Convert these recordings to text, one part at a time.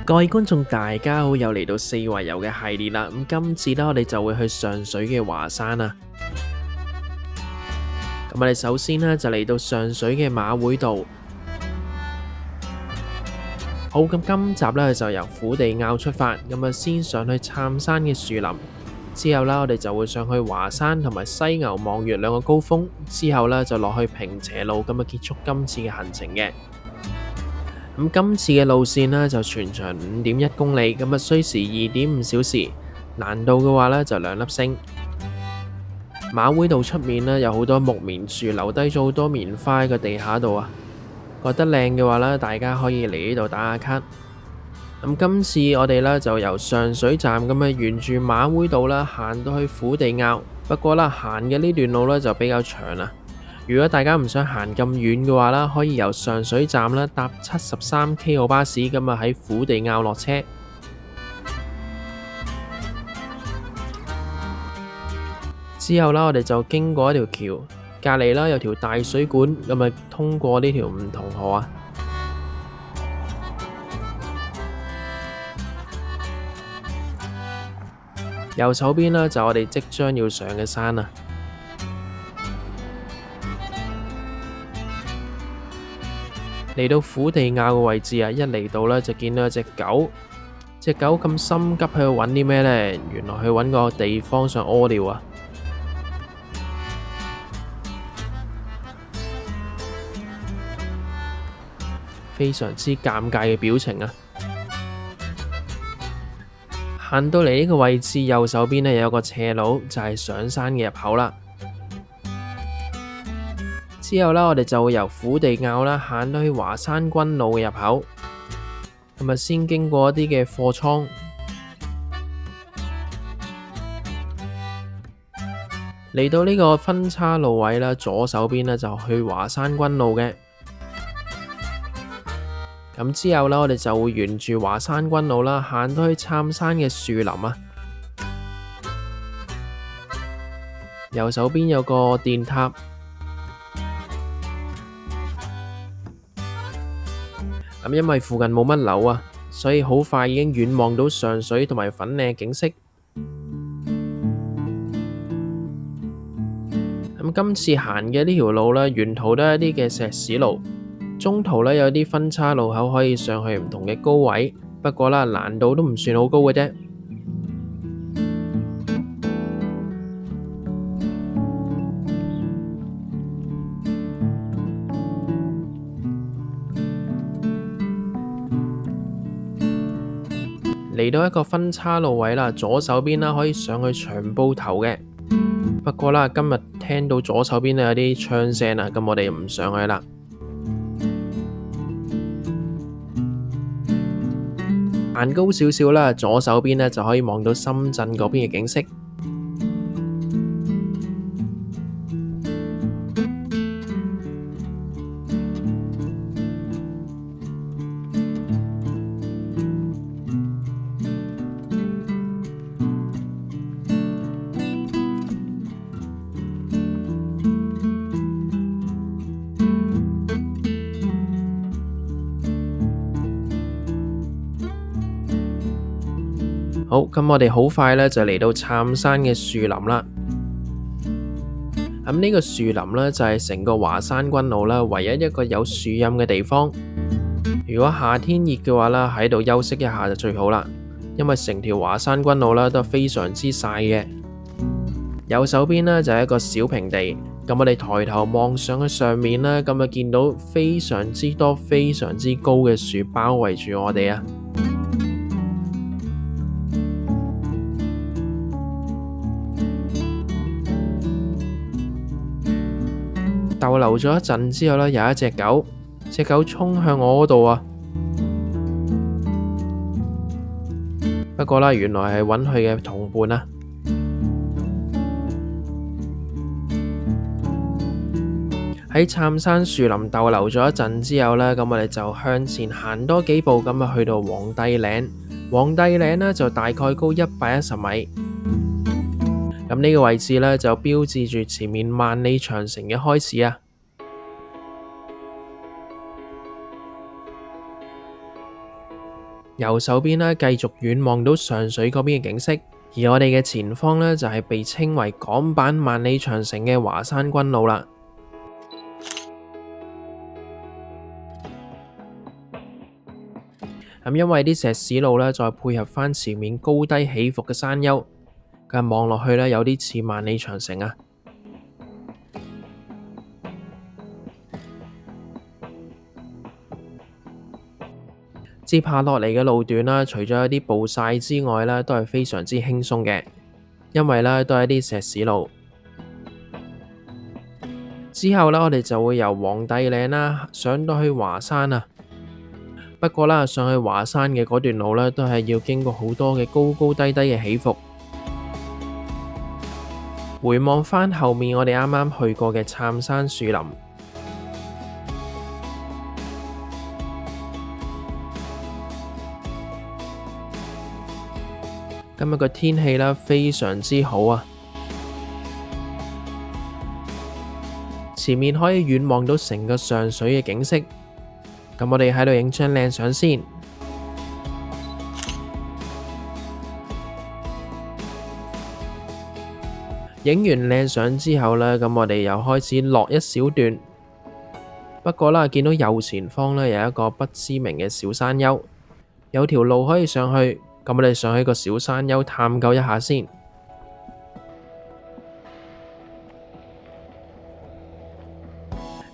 各位觀眾大家好，又嚟到四圍遊嘅系列啦。今次呢，我哋就會去上水嘅華山啊。我哋首先呢，就嚟到上水嘅馬會道。好，咁今集呢，就由虎地坳出發，先上去杉山嘅樹林，之後呢，我哋就會上去華山同埋犀牛望月兩個高峰，之後呢，就落去平斜路，結束今次嘅行程嘅。今次嘅路線呢，就全長5.1公里，需時2.5小時，難度嘅話呢，就2粒星。馬會道出面呢，有好多木棉樹，留低咗好多棉花喺個地下度啊。覺得靚嘅話呢，大家可以嚟呢度打下卡。今次我哋呢，就由上水站沿住馬會道啦行到去虎地坳，不過啦行嘅呢段路呢，就比較長啦。如果大家唔想行咁遠嘅話啦，可以由上水站啦搭73K 號巴士，喺虎地坳落車。之後啦，我哋就經過一條橋，隔離啦有條大水管，通過呢條梧桐河啊。右手邊啦就我哋即將要上嘅山啊。嚟到虎地坳嘅位置啊，一嚟到呢，就見到一隻狗，隻狗咁心急喺度揾啲咩呢？原來去揾個地方想屙尿啊！非常之尷尬嘅表情啊！行到嚟呢個位置，右手邊呢有個斜路，就係上山嘅入口啦。之後呢，我哋就會由虎地坳啦行到去華山軍路嘅入口，先經過一啲嘅貨倉，嚟到呢個分岔路位啦，左手邊呢就去華山軍路嘅。之後呢，我哋就會沿住華山軍路啦行到去杉山嘅樹林啊。右手邊有個電塔。因為附近冇乜樓啊，所以好快已經遠望到上水同埋粉嶺景色。今次行嘅呢條路呢，沿途都係一啲嘅石屎路，中途呢，有啲分岔路口可以上去唔同嘅高位，不過啦難度都唔算好高嘅啫。嚟到一個分岔路位啦，左手邊啦可以上去長埔頭嘅，不過啦今日聽到左手邊有啲槍聲啊，咁我哋唔上去啦。行高少少啦，左手邊呢就可以望到深圳嗰邊嘅景色。好，咁我哋好快呢就嚟到杉山嘅樹林啦。呢個樹林呢，就係成個華山軍路啦，唯一一個有樹蔭嘅地方。如果夏天熱嘅話啦，喺度休息一下就最好啦。因為成條華山軍路啦都非常之曬嘅。右手邊呢，就係一個小平地，咁我哋抬頭望上去上面呢，就見到非常之多、非常之高嘅樹包圍住我哋啊！逗留咗一陣之後呢，有一隻狗，隻狗衝向我嗰度啊！不過啦，原來係揾佢嘅同伴啊！喺杉山樹林逗留咗一陣之後呢，咁我哋就向前行多幾步，去到皇帝嶺。皇帝嶺呢，就大概高110米。呢個位置呢，就標誌住前面萬里長城嘅開始啊！右手邊呢，繼續遠望到上水嗰邊嘅景色，而我哋嘅前方呢，就係被稱為港版萬里長城嘅華山軍路啦。因為啲石屎路呢，再配合翻前面高低起伏嘅山丘，咁望落去呢，有啲似萬里長城啊。接下落嚟嘅路段啦，除咗一啲暴曬之外呢，都係非常之輕鬆嘅，因為呢都係一啲石屎路。之後呢，我哋就會由皇帝嶺啦上到去華山啊。不過啦，上去華山嘅嗰段路呢，都係要經過好多嘅高高低低嘅起伏。回望返後面，我哋啱啱去過嘅杉山樹林。今日個天氣呢，非常之好啊！前面可以遠望到成個上水嘅景色。咁我哋喺度影張靚相先。影完靚相之後呢，咁我哋又開始落一小段。不過啦，見到右前方呢，有一個不知名嘅小山丘，有條路可以上去。咁我哋上去個小山丘探究一下先。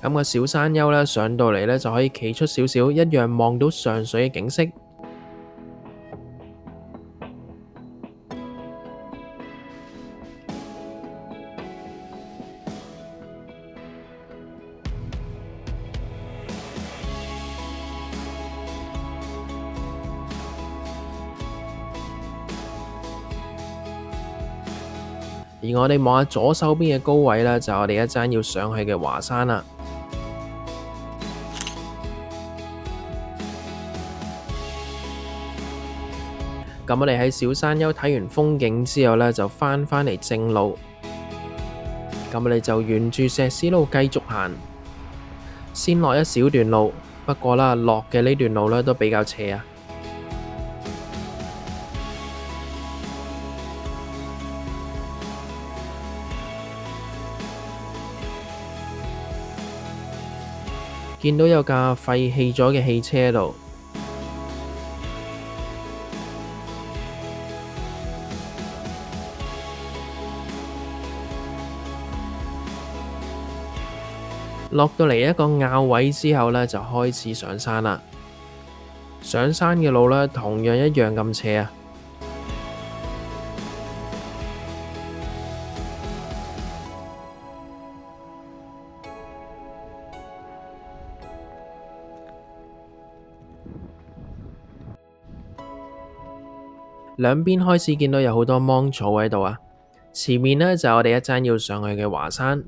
咁個小山丘呢，上到嚟呢，就可以企出少少，一樣望到上水嘅景色。而我哋望下左手邊嘅高位呢，就係我哋一陣要上去嘅華山啦。咁我哋喺小山丘睇完風景之後呢，就返嚟正路。咁我哋就沿住石屎路繼續行，先落一小段路。不過啦，落嘅呢段路呢，都比較斜啊。見到有架廢棄咗嘅汽車喺度。落到嚟一個坳位之後呢，就開始上山啦。上山嘅路呢，同樣一樣咁斜啊。兩邊開始見到有好多芒草喺度啊。前面呢，就係我哋一陣要上去嘅華山。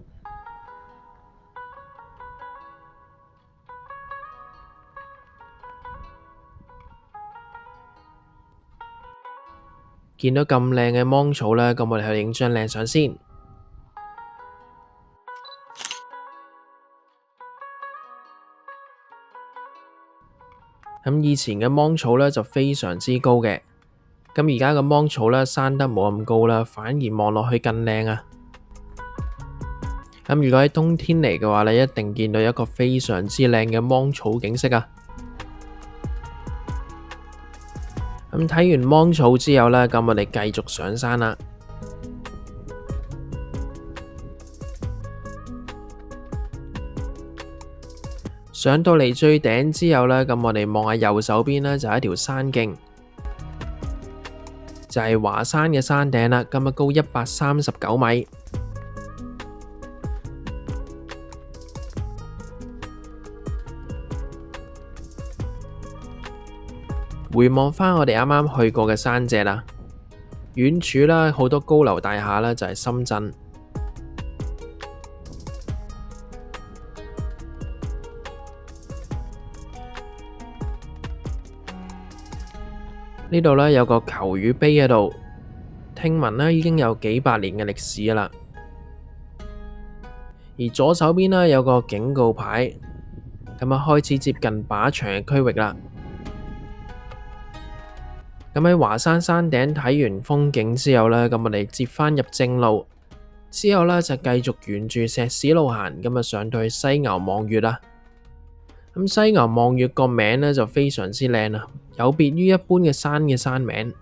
見到咁靚嘅芒草呢，咁我哋去影張靚相先。咁以前嘅芒草呢，就非常之高嘅，咁而家嘅芒草呢，生得冇咁高啦，反而望落去更靚啊！咁如果喺冬天嚟嘅話呢，一定見到一個非常之靚嘅芒草景色啊！咁睇完芒草之後呢，咁我哋繼續上山啦。上到嚟最頂之後呢，咁我哋望下右手邊呢，就係一條山徑，就係華山嘅山頂啦。咁啊高139米。回望返我哋啱啱去過嘅山脊啦，遠處啦好多高樓大廈啦，就係深圳。呢度呢有個求雨碑喺度，聽聞呢已經有幾百年嘅歷史啦。而左手邊呢有個警告牌，咁啊開始接近靶場嘅區域啦。咁喺華山山頂睇完風景之後呢，咁我哋接返入正路，之後呢，就繼續沿住石屎路行，咁啊上到去犀牛望月啦。咁犀牛望月個名呢，就非常之靚啊，有別於一般嘅山名。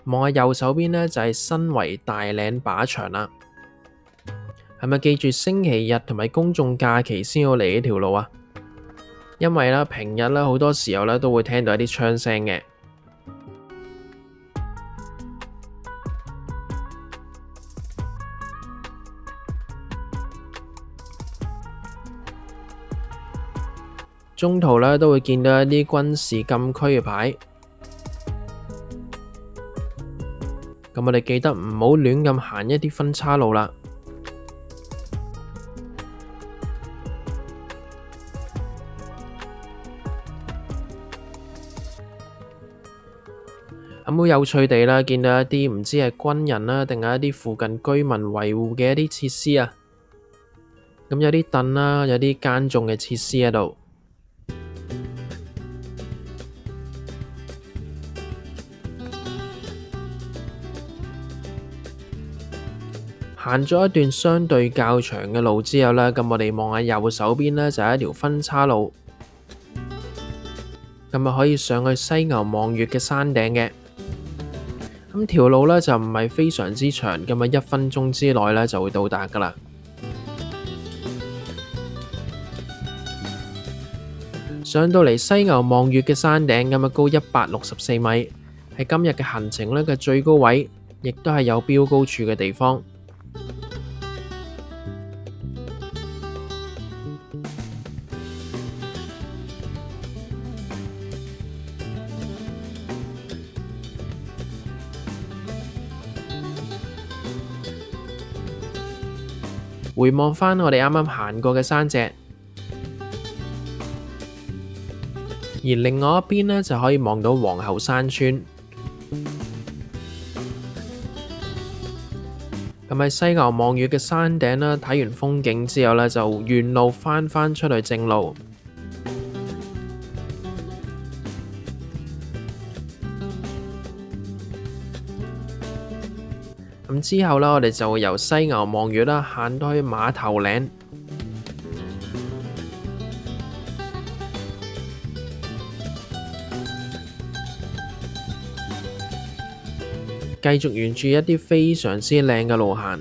望下右手邊呢，就係新圍大嶺靶場啦。係咪記住星期日同埋公眾假期先要嚟呢條路啊？因為咧平日咧好多時候咧都會聽到一啲槍聲嘅。中途咧都會見到一啲軍事禁區嘅牌。咁我哋記得唔好亂咁行一啲分岔路啦。咁好有趣地啦，見到一啲唔知係軍人啦，定係一啲附近居民維護嘅一啲設施啊。咁有啲凳啦，有啲耕種嘅設施喺度。行咗一段相對較長嘅路之後呢，咁我哋望下右手邊呢，就係一條分岔路，咁啊可以上去犀牛望月嘅山頂嘅。咁條路呢，就唔係非常之長，咁啊1分鐘之內呢，就會到達噶啦。上到嚟犀牛望月嘅山頂，咁啊高164米，係今日嘅行程呢嘅最高位，亦都係有標高柱嘅地方。回望返我哋啱啱行過嘅山脊，而另外一邊呢，就可以望到皇后山村。咁喺犀牛望月嘅山頂啦，睇完風景之後呢，就沿路返出去正路。咁之後呢，我哋就會由犀牛望月啦，行到去馬頭嶺，繼續沿住一啲非常之靚嘅路行。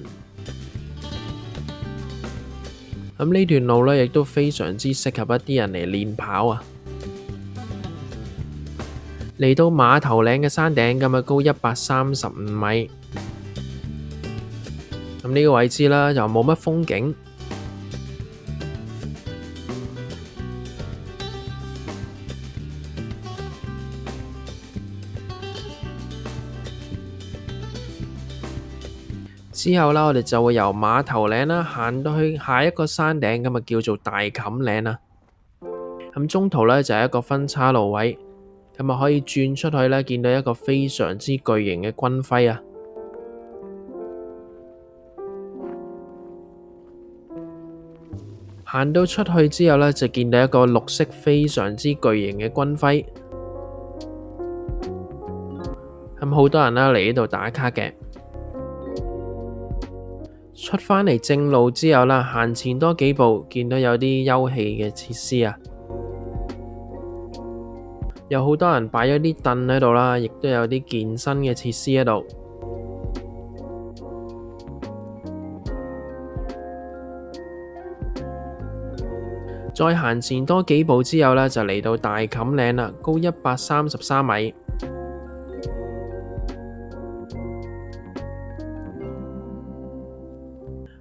咁呢段路呢，亦都非常之適合一啲人嚟練跑啊！嚟到馬頭嶺嘅山頂，咁啊高135米。咁呢個位置啦，又冇乜風景。之後啦，我哋就會由馬頭嶺啦行到去下一個山頂，咁啊叫做大冚嶺啦。咁中途呢，就係一個分岔路位，咁啊可以轉出去呢，見到一個非常之巨型嘅軍徽啊！行到出去之後呢，就見到一個綠色非常之巨型嘅軍徽。咁好多人啦嚟呢度打卡嘅。出返嚟正路之後啦，行前多幾步，見到有啲休憩嘅設施啊，有好多人擺咗啲凳喺度啦，亦都有啲健身嘅設施喺度。再行前多幾步之後呢，就嚟到大冚嶺啦，高133米。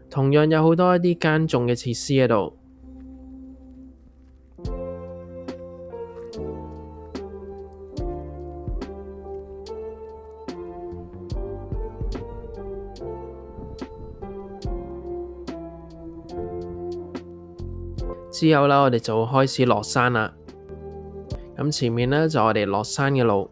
同樣有好多一啲耕種嘅設施喺度。之後啦，我哋就會開始落山啦。咁前面呢，就我哋落山嘅路。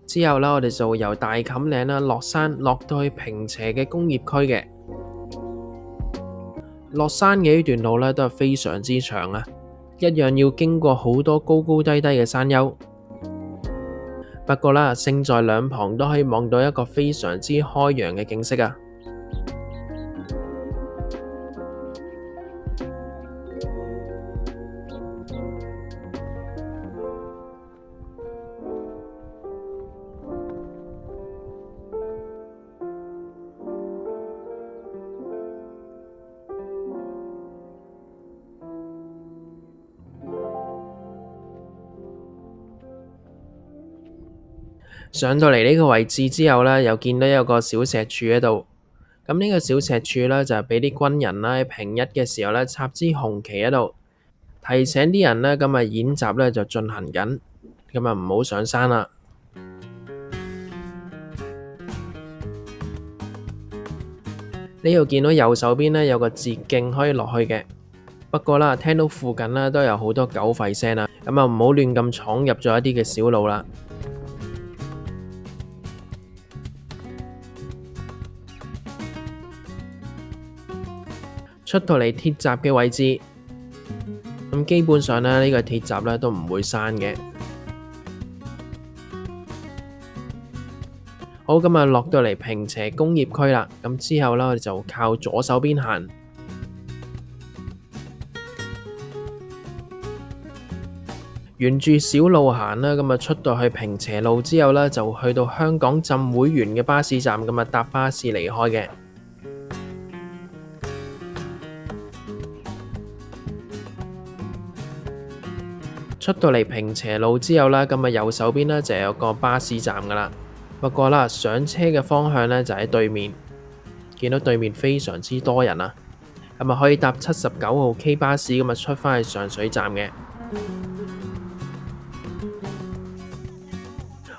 之後呢，我哋就會由大崁嶺啦落山，落到去坪輋嘅工業區嘅。落山嘅呢段路呢，都係非常之長啊，一樣要經過好多高高低低嘅山丘。不過啦，勝在兩旁都可以望到一個非常之開揚嘅景色啊！上到嚟呢個位置之後呢，又見到有個小石柱喺度。咁呢個小石柱呢，就係俾啲軍人啦喺平日嘅時候呢插支紅旗喺度，提醒啲人呢，咁啊演習呢就進行緊，咁啊唔好上山啦。呢度見到右手邊呢，有個捷徑可以落去嘅，不過啦，聽到附近呢都有好多狗吠聲啦，咁啊唔好亂咁闖入咗一啲嘅小路啦。出到嚟鐵閘嘅位置，咁基本上呢個鐵閘都唔會閂嘅。好，咁啊落到嚟坪輋工業區啦，咁之後呢，我哋就靠左手邊行，沿住小路行啦，咁啊出到去坪輋路之後呢，就去到香港浸會園嘅巴士站，咁啊搭巴士離開嘅。出到嚟坪輋路之後啦，咁啊右手邊呢就有個巴士站噶啦。不過啦，上車嘅方向呢就喺對面，見到對面非常之多人啊。咁啊可以搭79號 K 巴士咁啊出返去上水站嘅。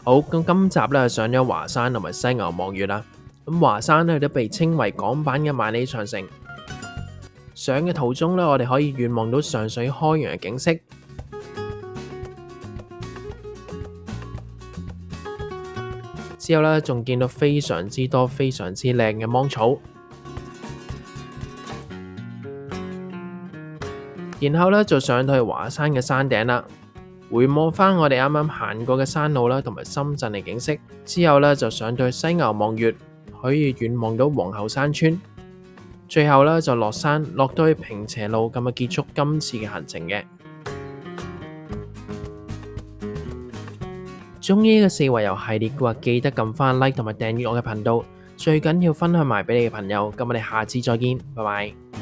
好，咁今集呢上咗華山同埋西牛望月啦。咁華山呢都被稱為港版嘅萬里長城。上嘅途中呢，我哋可以遠望到上水開揚嘅景色。之後呢，仲見到非常之多、非常之靚嘅芒草。然後呢，就上到去華山嘅山頂啦，回望返我哋啱啱行過嘅山路啦，同埋深圳嘅景色。之後呢，就上到去西牛望月，可以遠望到皇后山村。最後呢，就落山，落到去坪輋路，咁啊結束今次嘅行程嘅。鍾意呢個四圍遊系列嘅話，記得撳返 like 同埋訂閱我嘅頻道，最緊要分享埋俾你嘅朋友。咁我哋下次再見，拜拜。